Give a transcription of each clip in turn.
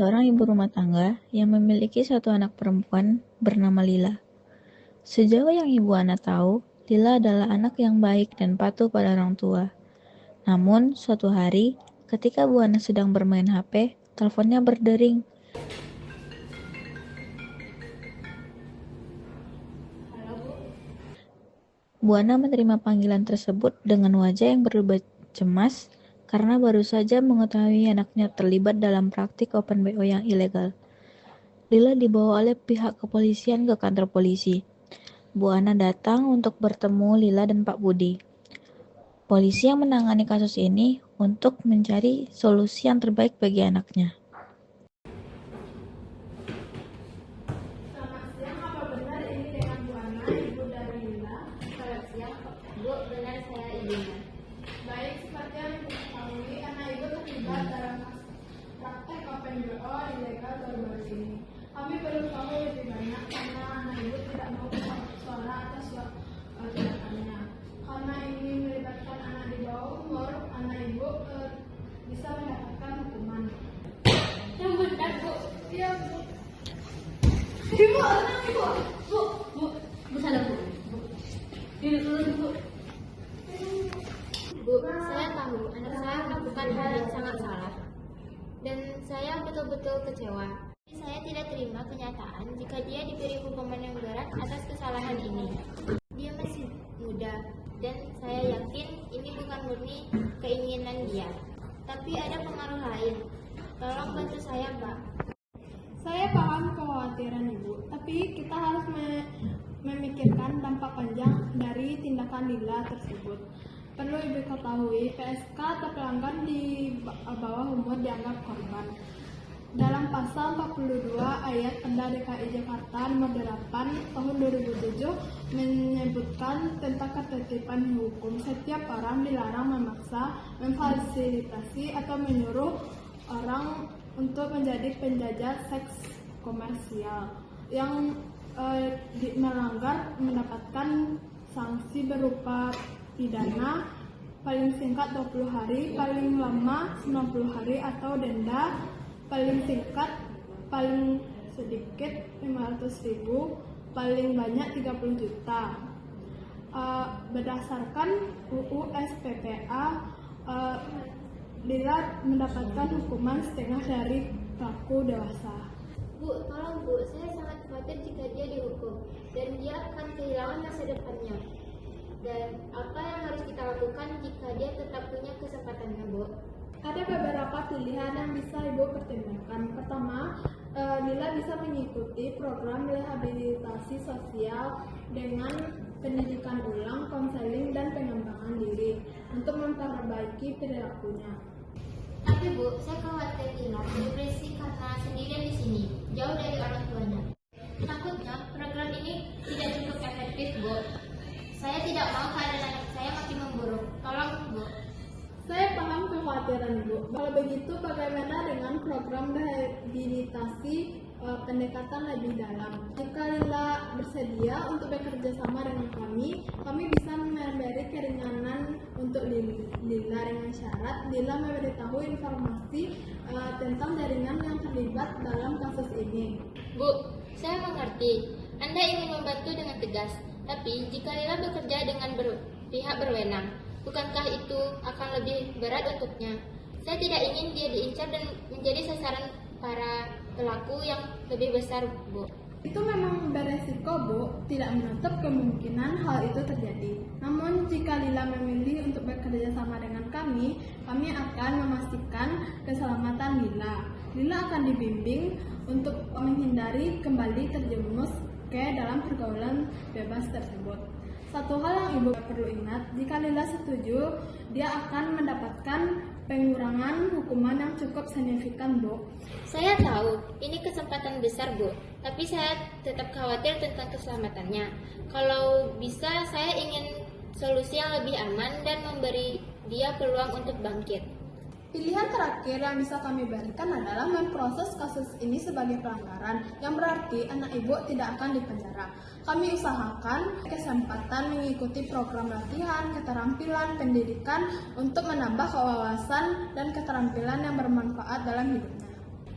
seorang ibu rumah tangga yang memiliki satu anak perempuan bernama Lila. Sejauh yang Ibu Ana tahu, Lila adalah anak yang baik dan patuh pada orang tua. Namun, suatu hari, ketika Bu Ana sedang bermain HP, teleponnya berdering. Bu Ana menerima panggilan tersebut dengan wajah yang berubah cemas karena baru saja mengetahui anaknya terlibat dalam praktik open BO yang ilegal. Lila dibawa oleh pihak kepolisian ke kantor polisi. Bu Ana datang untuk bertemu Lila dan Pak Budi. Polisi yang menangani kasus ini untuk mencari solusi yang terbaik bagi anaknya. Selamat siang, apa benar ini dengan Bu Ana, ibu dari Lila? Selamat siang, Bu. Benar saya ibunya. Baik, seperti yang ibu ketahui, anak ibu terlibat dalam praktek open BO ilegal baru-baru ini. Kami perlu tahu lebih banyak karena anak ibu tidak mau suara atas tindakannya. Karena ini melibatkan anak di bawah umur, anak ibu bisa mendapatkan hukuman. Yang benar, Bu. Iya, Bu. Ibu, anak ibu. Bu salah, Bu. Duduk dulu, Bu. Bu, saya tahu anak saya melakukan hal yang sangat salah. Dan saya betul-betul kecewa. Saya tidak terima kenyataan jika dia diberi hukuman yang berat atas kesalahan ini. Dia masih muda, dan saya yakin ini bukan murni keinginan dia. Tapi ada pengaruh lain. Tolong bantu saya, Pak. Saya paham kekhawatiran Ibu, tapi kita harus memikirkan dampak panjang dari tindakan Lila tersebut. Perlu Ibu ketahui, PSK terpelanggan di bawah umur dianggap korban. Dalam pasal 42 ayat Perda DKI Jakarta nomor 8 tahun 2007 menyebutkan tentang ketertiban hukum. Setiap orang dilarang memaksa, memfasilitasi atau menyuruh orang untuk menjadi penjajah seks komersial yang melanggar mendapatkan sanksi berupa pidana paling singkat 20 hari, paling lama 90 hari atau denda paling singkat, paling sedikit 500.000, paling banyak 30 juta. Berdasarkan UU SPPA, Lila mendapatkan hukuman setengah dari pelaku dewasa. Bu, tolong Bu, saya sangat khawatir jika dia dihukum dan dia akan kehilangan masa depannya. Dan apa yang harus kita lakukan jika dia tetap punya kesempatannya, Bu? Ada beberapa pilihan yang bisa Ibu pertimbangkan. Pertama, Lila bisa mengikuti program rehabilitasi sosial dengan pendidikan ulang, konseling, dan pengembangan diri untuk memperbaiki perilakunya. Tapi Bu, saya khawatir Lila depresi karena sendirian di sini, jauh dari orang tuanya. Takutnya program ini tidak cukup efektif, Bu. Saya tidak mau keadaan anak saya makin memburuk. Tolong, Bu. Saya paham kekhawatiran Ibu. Kalau begitu, bagaimana dengan program rehabilitasi pendekatan lebih dalam? Jika Lila bersedia untuk bekerja sama dengan kami bisa memberi keringanan untuk Lila dengan syarat Lila memberitahu informasi tentang jaringan yang terlibat dalam kasus ini. Bu, saya mengerti. Anda ingin membantu dengan tegas. Tapi jika Lila bekerja dengan pihak berwenang, bukankah itu akan lebih berat untuknya? Saya tidak ingin dia diincar dan menjadi sasaran para pelaku yang lebih besar, Bu. Itu memang beresiko, Bu. Tidak menutup kemungkinan hal itu terjadi. Namun, jika Lila memilih untuk bekerja sama dengan kami akan memastikan keselamatan Lila. Lila akan dibimbing untuk menghindari kembali terjerumus ke dalam pergaulan bebas tersebut. Satu hal yang Ibu perlu ingat, jika Lila setuju, dia akan mendapatkan pengurangan hukuman yang cukup signifikan, Bu. Saya tahu, ini kesempatan besar, Bu. Tapi saya tetap khawatir tentang keselamatannya. Kalau bisa, saya ingin solusi yang lebih aman dan memberi dia peluang untuk bangkit. Pilihan terakhir yang bisa kami berikan adalah memproses kasus ini sebagai pelanggaran, yang berarti anak Ibu tidak akan dipenjara. Kami usahakan kesempatan mengikuti program latihan, keterampilan, pendidikan untuk menambah kewawasan dan keterampilan yang bermanfaat dalam hidupnya.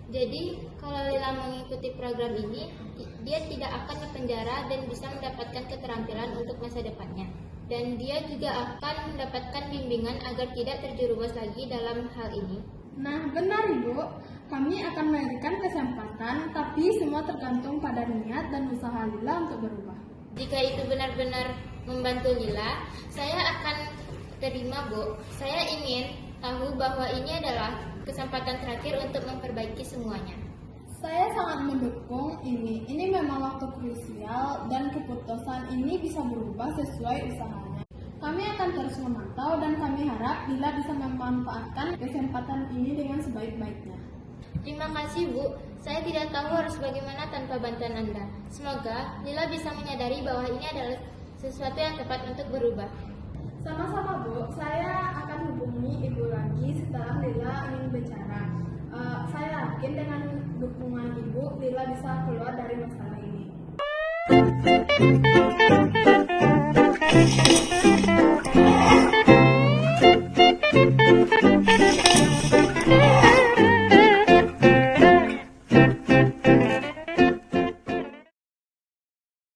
Jadi, kalau Lila mengikuti program ini, dia tidak akan dipenjara dan bisa mendapatkan keterampilan untuk masa depannya. Dan dia juga akan mendapatkan bimbingan agar tidak terjerumus lagi dalam hal ini. Nah, benar Ibu. Kami akan memberikan kesempatan, tapi semua tergantung pada niat dan usaha Lila untuk berubah. Jika itu benar-benar membantu Lila, saya akan terima, Bu. Saya ingin tahu bahwa ini adalah kesempatan terakhir untuk memperbaiki semuanya. Saya sangat mendukung ini. Ini memang waktu krusial dan keputusan ini bisa berubah sesuai usahanya. Kami akan terus memantau dan kami harap Lila bisa memanfaatkan kesempatan ini dengan sebaik-baiknya. Terima kasih, Bu. Saya tidak tahu harus bagaimana tanpa bantuan Anda. Semoga Lila bisa menyadari bahwa ini adalah sesuatu yang tepat untuk berubah. Sama-sama Bu, saya akan hubungi Ibu lagi setelah Lila ingin bicara. Saya yakin dengan dukungan Ibu, Lila bisa keluar dari masalah ini.